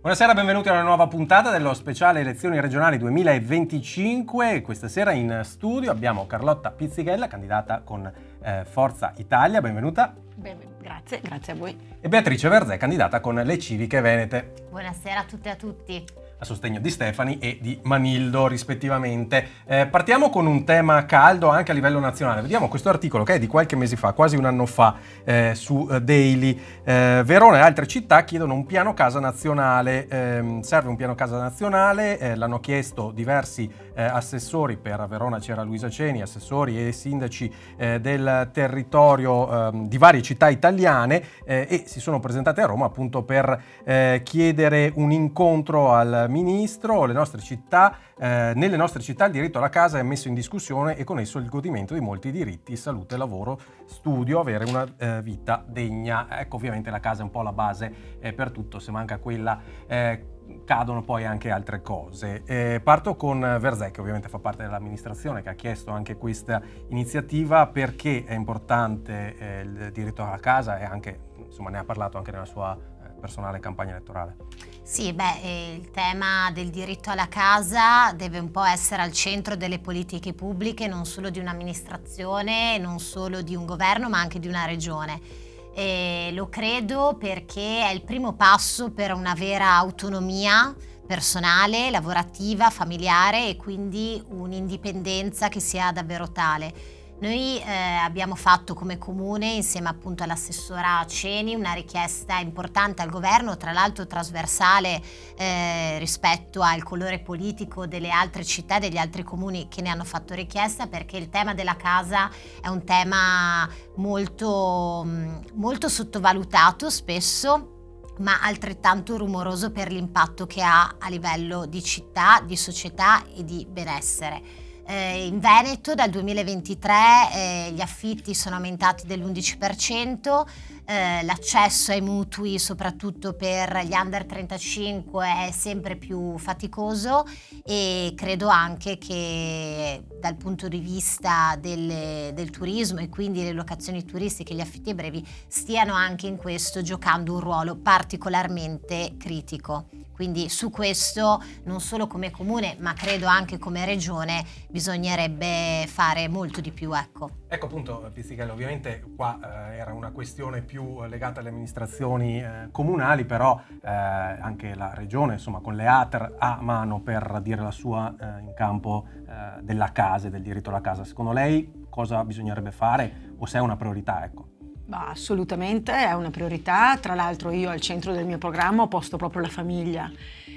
Buonasera, benvenuti a una nuova puntata dello speciale elezioni regionali 2025. Questa sera in studio abbiamo Carlotta Pizzighella, candidata con Forza Italia, benvenuta. Grazie a voi. E Beatrice Verzé, candidata con le Civiche Venete. Buonasera a tutte e a tutti. A sostegno di Stefani e di Manildo rispettivamente. Partiamo con un tema caldo anche a livello nazionale. Vediamo questo articolo che è di qualche mese fa, quasi un anno fa, su Daily. Verona e altre città chiedono un piano casa nazionale. Serve un piano casa nazionale, l'hanno chiesto diversi assessori. Per Verona c'era Luisa Ceni, assessori e sindaci del territorio di varie città italiane e si sono presentate a Roma appunto per chiedere un incontro al ministro. Nelle nostre città il diritto alla casa è messo in discussione e con esso il godimento di molti diritti: salute, lavoro, studio, avere una vita degna. Ecco, ovviamente la casa è un po' la base per tutto, se manca quella cadono poi anche altre cose. Parto con Verzé, che ovviamente fa parte dell'amministrazione, che ha chiesto anche questa iniziativa. Perché è importante il diritto alla casa e anche, insomma, ne ha parlato anche nella sua personale campagna elettorale. Sì, il tema del diritto alla casa deve un po' essere al centro delle politiche pubbliche, non solo di un'amministrazione, non solo di un governo, ma anche di una regione. E lo credo perché è il primo passo per una vera autonomia personale, lavorativa, familiare e quindi un'indipendenza che sia davvero tale. Noi abbiamo fatto come comune, insieme appunto all'assessora Ceni, una richiesta importante al governo, tra l'altro trasversale rispetto al colore politico delle altre città e degli altri comuni che ne hanno fatto richiesta, perché il tema della casa è un tema molto, molto sottovalutato spesso, ma altrettanto rumoroso per l'impatto che ha a livello di città, di società e di benessere. In Veneto dal 2023 gli affitti sono aumentati dell'11%, l'accesso ai mutui soprattutto per gli under 35 è sempre più faticoso e credo anche che dal punto di vista del turismo e quindi le locazioni turistiche e gli affitti brevi stiano anche in questo giocando un ruolo particolarmente critico. Quindi su questo non solo come comune ma credo anche come regione bisognerebbe fare molto di più. Ecco appunto Pizzighella, ovviamente qua era una questione più legata alle amministrazioni comunali, però anche la regione, insomma, con le ATER ha mano per dire la sua in campo della casa e del diritto alla casa. Secondo lei cosa bisognerebbe fare o se è una priorità? Ecco. Assolutamente è una priorità. Tra l'altro io al centro del mio programma ho posto proprio la famiglia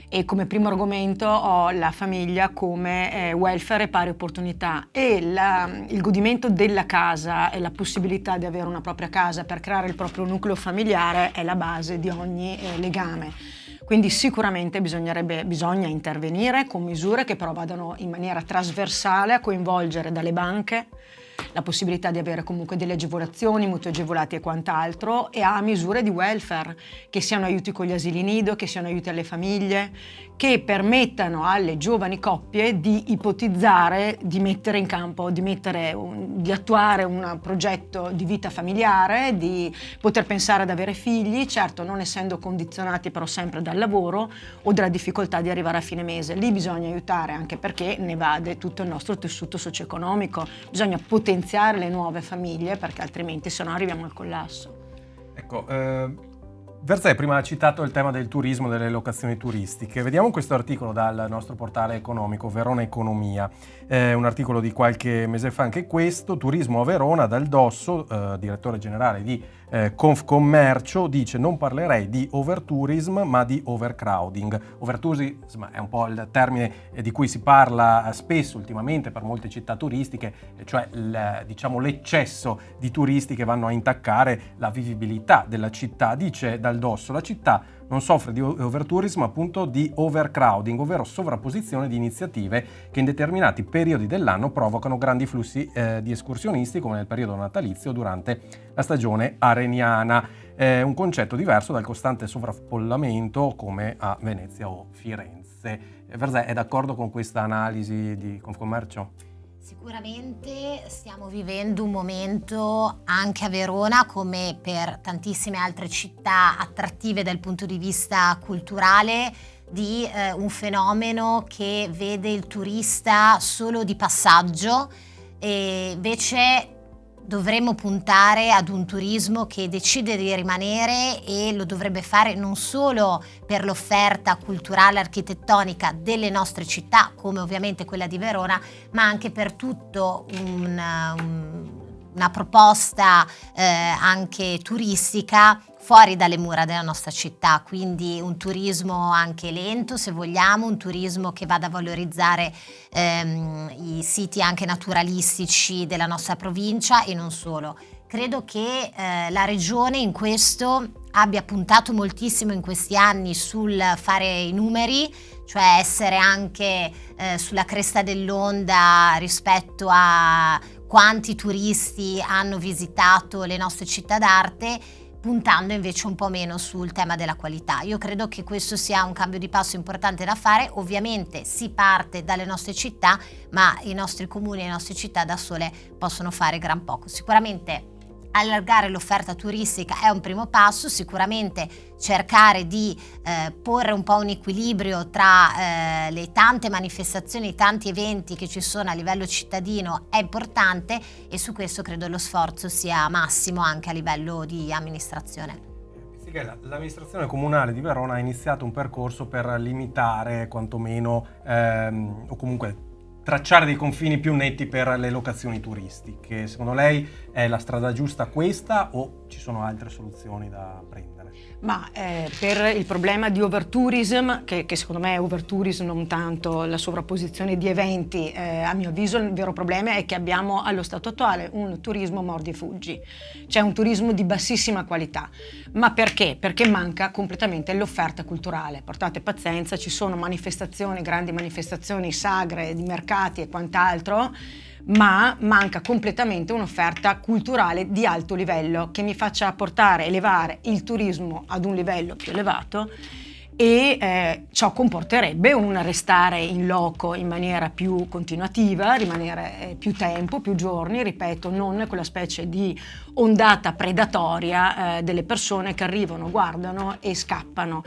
e come primo argomento ho la famiglia come welfare e pari opportunità, e il godimento della casa e la possibilità di avere una propria casa per creare il proprio nucleo familiare è la base di ogni legame. Quindi sicuramente bisogna intervenire con misure che però vadano in maniera trasversale a coinvolgere dalle banche la possibilità di avere comunque delle agevolazioni, mutui agevolati e quant'altro, e a misure di welfare che siano aiuti con gli asili nido, che siano aiuti alle famiglie, che permettano alle giovani coppie di ipotizzare, di mettere in campo, di attuare un progetto di vita familiare, di poter pensare ad avere figli, certo non essendo condizionati però sempre dal lavoro o dalla difficoltà di arrivare a fine mese. Lì bisogna aiutare, anche perché ne va di tutto il nostro tessuto socio-economico, bisogna potenziare le nuove famiglie perché altrimenti se no arriviamo al collasso. Ecco, Verzé prima ha citato il tema del turismo, delle locazioni turistiche. Vediamo questo articolo dal nostro portale economico, Verona Economia. Un articolo di qualche mese fa anche questo. Turismo a Verona, Dal Dosso, direttore generale di Confcommercio, dice: non parlerei di overtourism ma di overcrowding. Overtourism è un po' il termine di cui si parla spesso ultimamente per molte città turistiche, cioè l'eccesso di turisti che vanno a intaccare la vivibilità della città. Dice Dal Dosso: la città non soffre di overtourism, appunto di overcrowding, ovvero sovrapposizione di iniziative che in determinati periodi dell'anno provocano grandi flussi di escursionisti, come nel periodo natalizio durante la stagione areniana. Un concetto diverso dal costante sovraffollamento come a Venezia o Firenze. Verzé è d'accordo con questa analisi di Confcommercio? Sicuramente stiamo vivendo un momento anche a Verona, come per tantissime altre città attrattive dal punto di vista culturale, di un fenomeno che vede il turista solo di passaggio, e invece dovremmo puntare ad un turismo che decide di rimanere, e lo dovrebbe fare non solo per l'offerta culturale architettonica delle nostre città, come ovviamente quella di Verona, ma anche per tutto una proposta anche turistica fuori dalle mura della nostra città, quindi un turismo anche lento, se vogliamo, un turismo che vada a valorizzare i siti anche naturalistici della nostra provincia, e non solo. Credo che la Regione in questo abbia puntato moltissimo in questi anni sul fare i numeri, cioè essere anche sulla cresta dell'onda rispetto a quanti turisti hanno visitato le nostre città d'arte, puntando invece un po' meno sul tema della qualità. Io credo che questo sia un cambio di passo importante da fare. Ovviamente si parte dalle nostre città, ma i nostri comuni e le nostre città da sole possono fare gran poco. Sicuramente allargare l'offerta turistica è un primo passo, sicuramente cercare di porre un po' un equilibrio tra le tante manifestazioni, i tanti eventi che ci sono a livello cittadino è importante, e su questo credo lo sforzo sia massimo anche a livello di amministrazione. L'amministrazione comunale di Verona ha iniziato un percorso per limitare quantomeno o comunque tracciare dei confini più netti per le locazioni turistiche. Secondo lei è la strada giusta questa, o ci sono altre soluzioni da prendere? Ma per il problema di overtourism, che secondo me è overtourism, non tanto la sovrapposizione di eventi, a mio avviso il vero problema è che abbiamo allo stato attuale un turismo mordi e fuggi, cioè un turismo di bassissima qualità. Ma perché? Perché manca completamente l'offerta culturale. Portate pazienza, ci sono manifestazioni, grandi manifestazioni, sagre di mercati e quant'altro, ma manca completamente un'offerta culturale di alto livello che mi faccia portare, elevare il turismo ad un livello più elevato, e ciò comporterebbe un restare in loco in maniera più continuativa, rimanere più tempo, più giorni, ripeto, non quella specie di ondata predatoria delle persone che arrivano, guardano e scappano.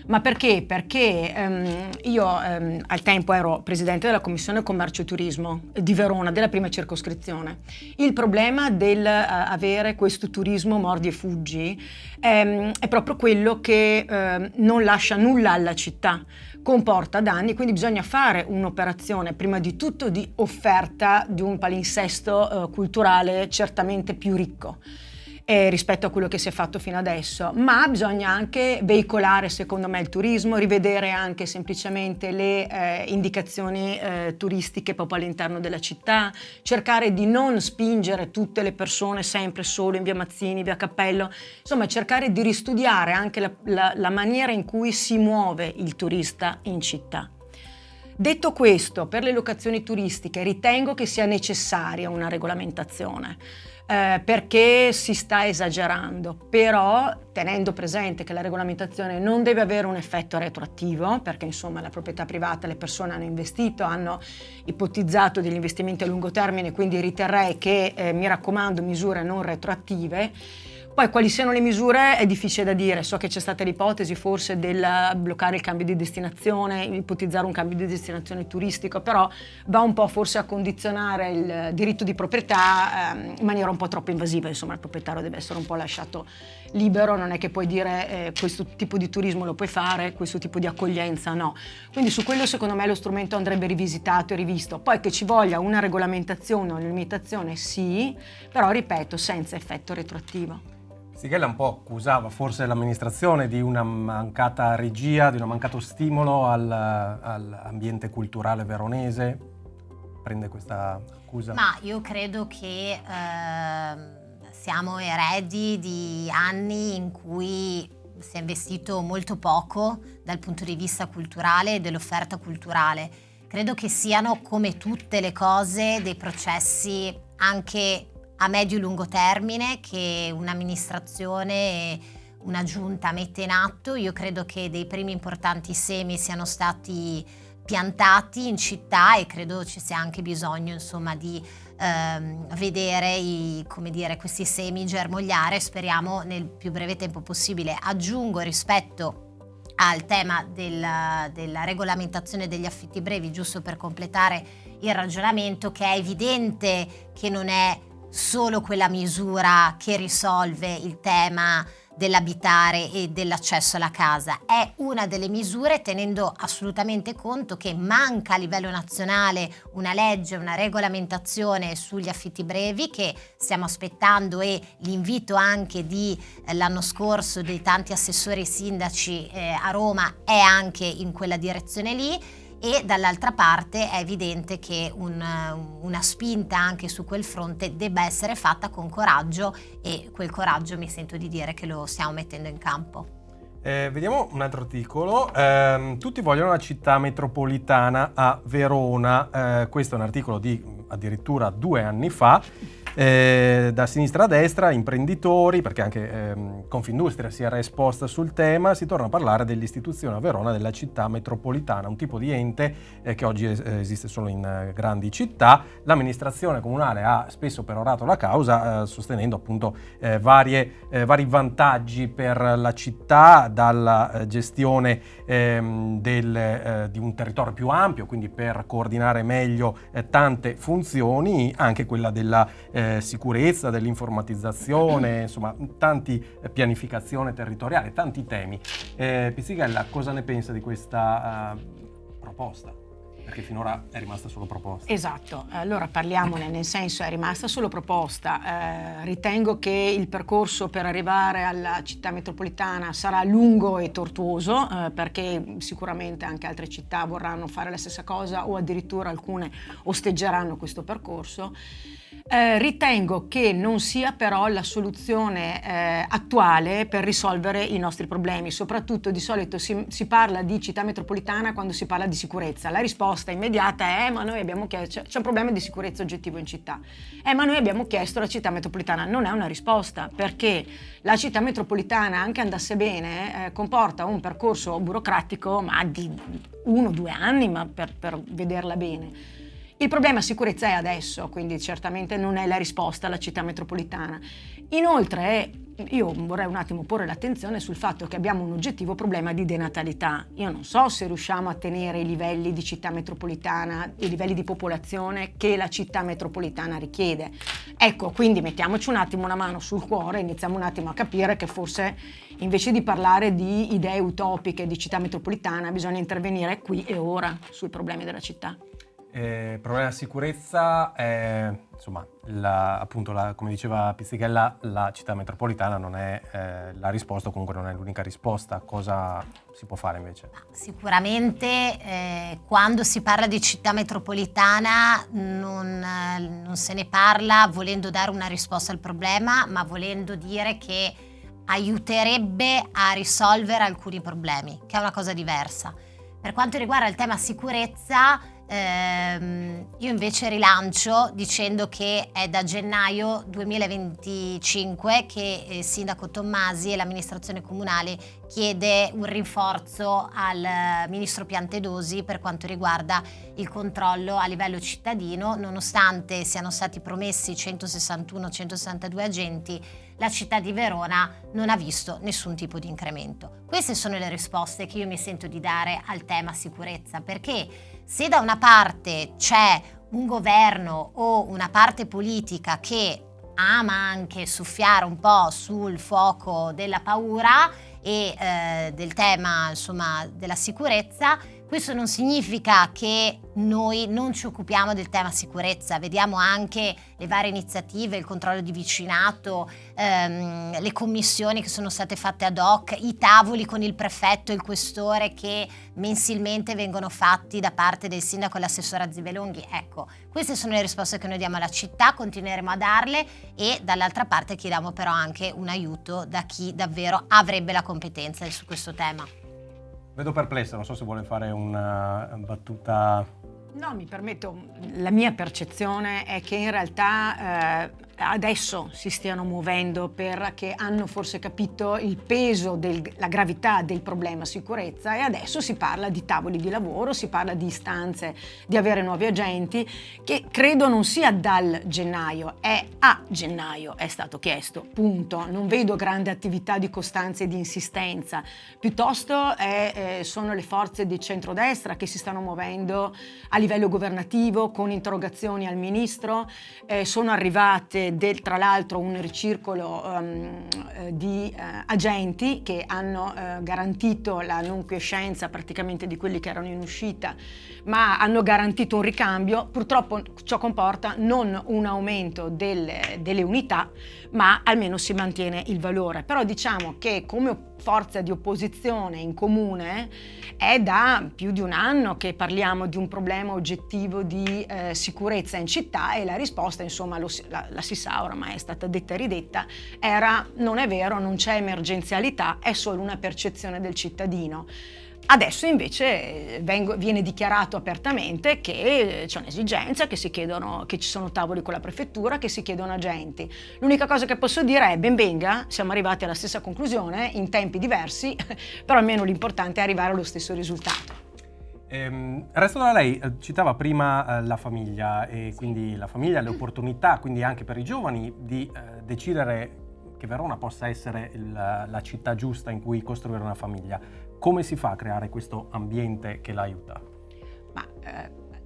Ma perché? Perché io al tempo ero presidente della Commissione Commercio e Turismo di Verona, della prima circoscrizione. Il problema del avere questo turismo mordi e fuggi è proprio quello che non lascia nulla alla città, comporta danni, quindi bisogna fare un'operazione prima di tutto di offerta di un palinsesto culturale certamente più ricco rispetto a quello che si è fatto fino adesso, ma bisogna anche veicolare secondo me il turismo, rivedere anche semplicemente le indicazioni turistiche proprio all'interno della città, cercare di non spingere tutte le persone sempre solo in via Mazzini, via Cappello, insomma cercare di ristudiare anche la maniera in cui si muove il turista in città. Detto questo, per le locazioni turistiche ritengo che sia necessaria una regolamentazione, perché si sta esagerando, però tenendo presente che la regolamentazione non deve avere un effetto retroattivo, perché insomma la proprietà privata, le persone hanno investito, hanno ipotizzato degli investimenti a lungo termine, quindi riterrei che, mi raccomando, misure non retroattive. Poi quali siano le misure è difficile da dire, so che c'è stata l'ipotesi forse del bloccare il cambio di destinazione, ipotizzare un cambio di destinazione turistico, però va un po' forse a condizionare il diritto di proprietà in maniera un po' troppo invasiva, insomma il proprietario deve essere un po' lasciato libero, non è che puoi dire questo tipo di turismo lo puoi fare, questo tipo di accoglienza no. Quindi su quello secondo me lo strumento andrebbe rivisitato e rivisto, poi che ci voglia una regolamentazione o una limitazione sì, però ripeto senza effetto retroattivo. Stichella un po' accusava forse l'amministrazione di una mancata regia, di un mancato stimolo all'ambiente culturale veronese. Prende questa accusa? Ma io credo che siamo eredi di anni in cui si è investito molto poco dal punto di vista culturale e dell'offerta culturale. Credo che siano, come tutte le cose, dei processi anche a medio-lungo termine che un'amministrazione e una giunta mette in atto. Io credo che dei primi importanti semi siano stati piantati in città, e credo ci sia anche bisogno, insomma, di vedere questi semi germogliare, speriamo nel più breve tempo possibile. Aggiungo, rispetto al tema della regolamentazione degli affitti brevi, giusto per completare il ragionamento, che è evidente che non è solo quella misura che risolve il tema dell'abitare e dell'accesso alla casa, è una delle misure, tenendo assolutamente conto che manca a livello nazionale una legge, una regolamentazione sugli affitti brevi, che stiamo aspettando, e l'invito anche l'anno scorso dei tanti assessori e sindaci a Roma è anche in quella direzione lì. E dall'altra parte è evidente che una spinta anche su quel fronte debba essere fatta con coraggio, e quel coraggio mi sento di dire che lo stiamo mettendo in campo. Vediamo un altro articolo. Tutti vogliono la città metropolitana a Verona. Questo è un articolo di addirittura 2 anni fa. Da sinistra a destra, imprenditori, perché anche Confindustria si era esposta sul tema, si torna a parlare dell'istituzione a Verona della città metropolitana, un tipo di ente che oggi esiste solo in grandi città. L'amministrazione comunale ha spesso perorato la causa, sostenendo appunto vari vantaggi per la città, dalla gestione di un territorio più ampio, quindi per coordinare meglio tante funzioni, anche quella della sicurezza, dell'informatizzazione, insomma tanti pianificazione territoriale, tanti temi. Pizzichella, cosa ne pensa di questa proposta? Perché finora è rimasta solo proposta. Esatto, allora parliamone, nel senso è rimasta solo proposta. Ritengo che il percorso per arrivare alla città metropolitana sarà lungo e tortuoso, perché sicuramente anche altre città vorranno fare la stessa cosa, o addirittura alcune osteggeranno questo percorso. Ritengo che non sia però la soluzione attuale per risolvere i nostri problemi. Soprattutto di solito si parla di città metropolitana quando si parla di sicurezza. La risposta immediata è: ma noi abbiamo chiesto, c'è un problema di sicurezza oggettivo in città, ma noi abbiamo chiesto la città metropolitana. Non è una risposta, perché la città metropolitana, anche andasse bene, comporta un percorso burocratico ma di 1 o 2 anni, ma per vederla bene. Il problema sicurezza è adesso, quindi certamente non è la risposta alla città metropolitana. Inoltre, io vorrei un attimo porre l'attenzione sul fatto che abbiamo un oggettivo problema di denatalità. Io non so se riusciamo a tenere i livelli di città metropolitana, i livelli di popolazione che la città metropolitana richiede. Ecco, quindi mettiamoci un attimo una mano sul cuore e iniziamo un attimo a capire che forse, invece di parlare di idee utopiche di città metropolitana, bisogna intervenire qui e ora sui problemi della città. Il problema della sicurezza è, insomma, come diceva Pizzichella, la città metropolitana non è la risposta, o comunque non è l'unica risposta. Cosa si può fare invece? Sicuramente quando si parla di città metropolitana non se ne parla volendo dare una risposta al problema, ma volendo dire che aiuterebbe a risolvere alcuni problemi, che è una cosa diversa. Per quanto riguarda il tema sicurezza, io invece rilancio dicendo che è da gennaio 2025 che il sindaco Tommasi e l'amministrazione comunale chiede un rinforzo al ministro Piantedosi per quanto riguarda il controllo a livello cittadino. Nonostante siano stati promessi 161-162 agenti, la città di Verona non ha visto nessun tipo di incremento. Queste sono le risposte che io mi sento di dare al tema sicurezza, perché se da una parte c'è un governo o una parte politica che ama anche soffiare un po' sul fuoco della paura e del tema, insomma, della sicurezza, questo non significa che noi non ci occupiamo del tema sicurezza. Vediamo anche le varie iniziative, il controllo di vicinato, le commissioni che sono state fatte ad hoc, i tavoli con il prefetto e il questore che mensilmente vengono fatti da parte del sindaco e l'assessora Zibelonghi. Ecco, queste sono le risposte che noi diamo alla città, continueremo a darle, e dall'altra parte chiediamo però anche un aiuto da chi davvero avrebbe la competenza su questo tema. Vedo perplesso, non so se vuole fare una battuta. No, mi permetto, la mia percezione è che in realtà adesso si stiano muovendo, perché hanno forse capito il peso, la gravità del problema sicurezza, e adesso si parla di tavoli di lavoro, si parla di istanze di avere nuovi agenti, che credo non sia dal gennaio, è a gennaio è stato chiesto, punto. Non vedo grande attività di costanza e di insistenza, piuttosto sono le forze di centrodestra che si stanno muovendo a livello governativo con interrogazioni al ministro. Sono arrivate tra l'altro un ricircolo di agenti che hanno garantito la non quiescenza praticamente di quelli che erano in uscita, ma hanno garantito un ricambio. Purtroppo ciò comporta non un aumento delle unità, ma almeno si mantiene il valore. Però diciamo che come forza di opposizione in comune è da più di un anno che parliamo di un problema oggettivo di sicurezza in città, e la risposta, insomma, la si sa, oramai è stata detta e ridetta, era: non è vero, non c'è emergenzialità, è solo una percezione del cittadino. Adesso invece viene dichiarato apertamente che c'è un'esigenza, che ci sono tavoli con la prefettura, che si chiedono agenti. L'unica cosa che posso dire è: ben venga, siamo arrivati alla stessa conclusione in tempi diversi, però almeno l'importante è arrivare allo stesso risultato. Resto da lei, citava prima la famiglia, e quindi la famiglia, le opportunità, quindi anche per i giovani di decidere che Verona possa essere la città giusta in cui costruire una famiglia. Come si fa a creare questo ambiente che l'aiuta?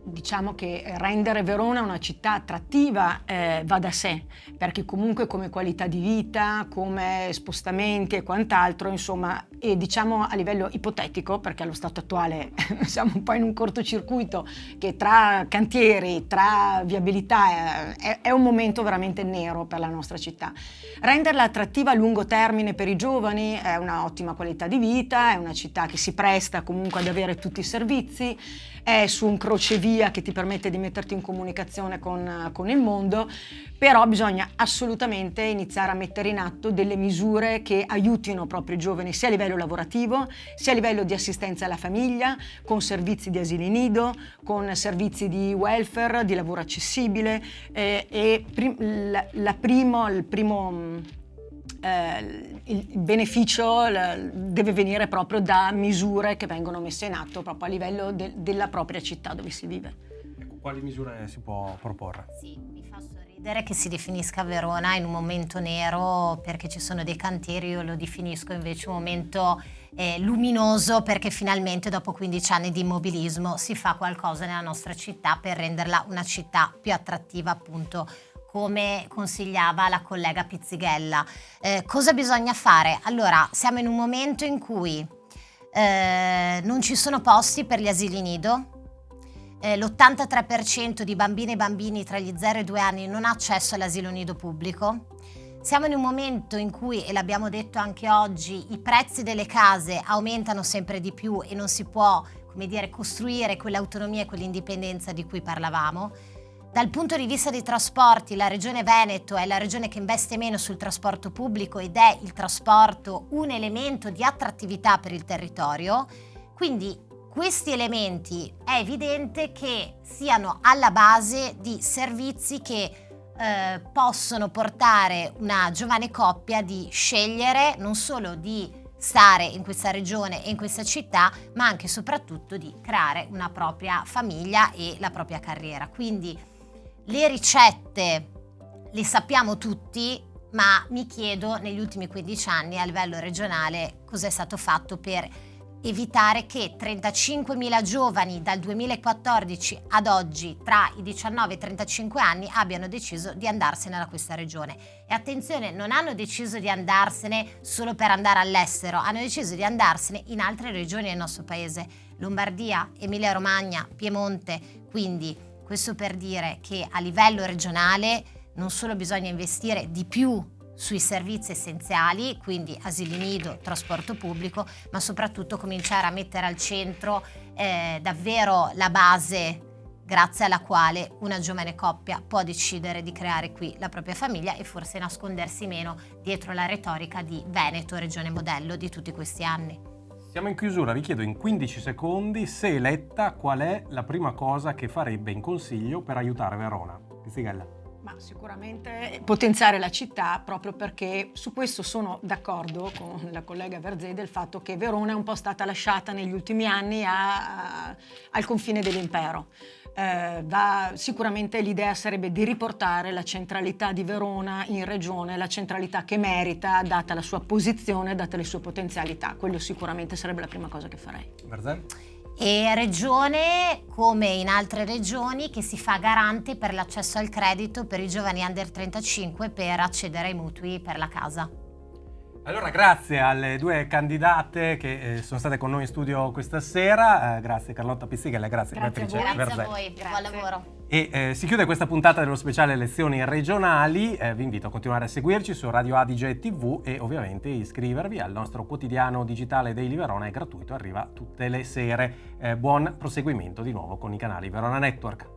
Diciamo che rendere Verona una città attrattiva va da sé, perché comunque come qualità di vita, come spostamenti e quant'altro, insomma, e diciamo a livello ipotetico, perché allo stato attuale siamo un po' in un cortocircuito che tra cantieri, tra viabilità è un momento veramente nero per la nostra città. Renderla attrattiva a lungo termine per i giovani è una ottima qualità di vita, è una città che si presta comunque ad avere tutti i servizi, è su un crocevia che ti permette di metterti in comunicazione con il mondo, però bisogna assolutamente iniziare a mettere in atto delle misure che aiutino proprio i giovani, sia a livello lavorativo, sia a livello di assistenza alla famiglia, con servizi di asili nido, con servizi di welfare, di lavoro accessibile, il beneficio deve venire proprio da misure che vengono messe in atto proprio a livello della propria città dove si vive. Ecco, quali misure si può proporre? Sì, mi fa sorridere che si definisca Verona in un momento nero perché ci sono dei cantieri. Io lo definisco invece un momento luminoso, perché finalmente dopo 15 anni di immobilismo si fa qualcosa nella nostra città per renderla una città più attrattiva, appunto, come consigliava la collega Pizzighella. Cosa bisogna fare? Allora, siamo in un momento in cui non ci sono posti per gli asili nido, l'83% di bambine e bambini tra gli 0 e i 2 anni non ha accesso all'asilo nido pubblico. Siamo in un momento in cui, e l'abbiamo detto anche oggi, i prezzi delle case aumentano sempre di più e non si può, come dire, costruire quell'autonomia e quell'indipendenza di cui parlavamo. Dal punto di vista dei trasporti, la Regione Veneto è la regione che investe meno sul trasporto pubblico, ed è il trasporto un elemento di attrattività per il territorio. Quindi questi elementi è evidente che siano alla base di servizi che possono portare una giovane coppia di scegliere non solo di stare in questa regione e in questa città, ma anche e soprattutto di creare una propria famiglia e la propria carriera. Quindi le ricette le sappiamo tutti, ma mi chiedo negli ultimi 15 anni a livello regionale cosa è stato fatto per evitare che 35.000 giovani dal 2014 ad oggi tra i 19 e i 35 anni abbiano deciso di andarsene da questa regione. E attenzione, non hanno deciso di andarsene solo per andare all'estero, hanno deciso di andarsene in altre regioni del nostro paese, Lombardia, Emilia Romagna, Piemonte. Quindi questo per dire che a livello regionale non solo bisogna investire di più sui servizi essenziali, quindi asili nido, trasporto pubblico, ma soprattutto cominciare a mettere al centro davvero la base grazie alla quale una giovane coppia può decidere di creare qui la propria famiglia e forse nascondersi meno dietro la retorica di Veneto, regione modello di tutti questi anni. Siamo in chiusura, vi chiedo in 15 secondi, se eletta, qual è la prima cosa che farebbe in Consiglio per aiutare Verona? Pizzighella. Ma sicuramente potenziare la città, proprio perché su questo sono d'accordo con la collega Verzé del fatto che Verona è un po' stata lasciata negli ultimi anni al confine dell'impero. Sicuramente l'idea sarebbe di riportare la centralità di Verona in regione, la centralità che merita, data la sua posizione, date le sue potenzialità. Quello sicuramente sarebbe la prima cosa che farei. Verzé? E regione, come in altre regioni, che si fa garante per l'accesso al credito per i giovani under 35 per accedere ai mutui per la casa. Allora, grazie alle due candidate che sono state con noi in studio questa sera. Grazie Carlotta Pizzigella, grazie Beatrice Grazie Verzé. a voi, buon lavoro. E si chiude questa puntata dello speciale elezioni regionali. Vi invito a continuare a seguirci su Radio Adige TV e ovviamente iscrivervi al nostro quotidiano digitale Daily Verona, è gratuito, arriva tutte le sere. Buon proseguimento di nuovo con i canali Verona Network.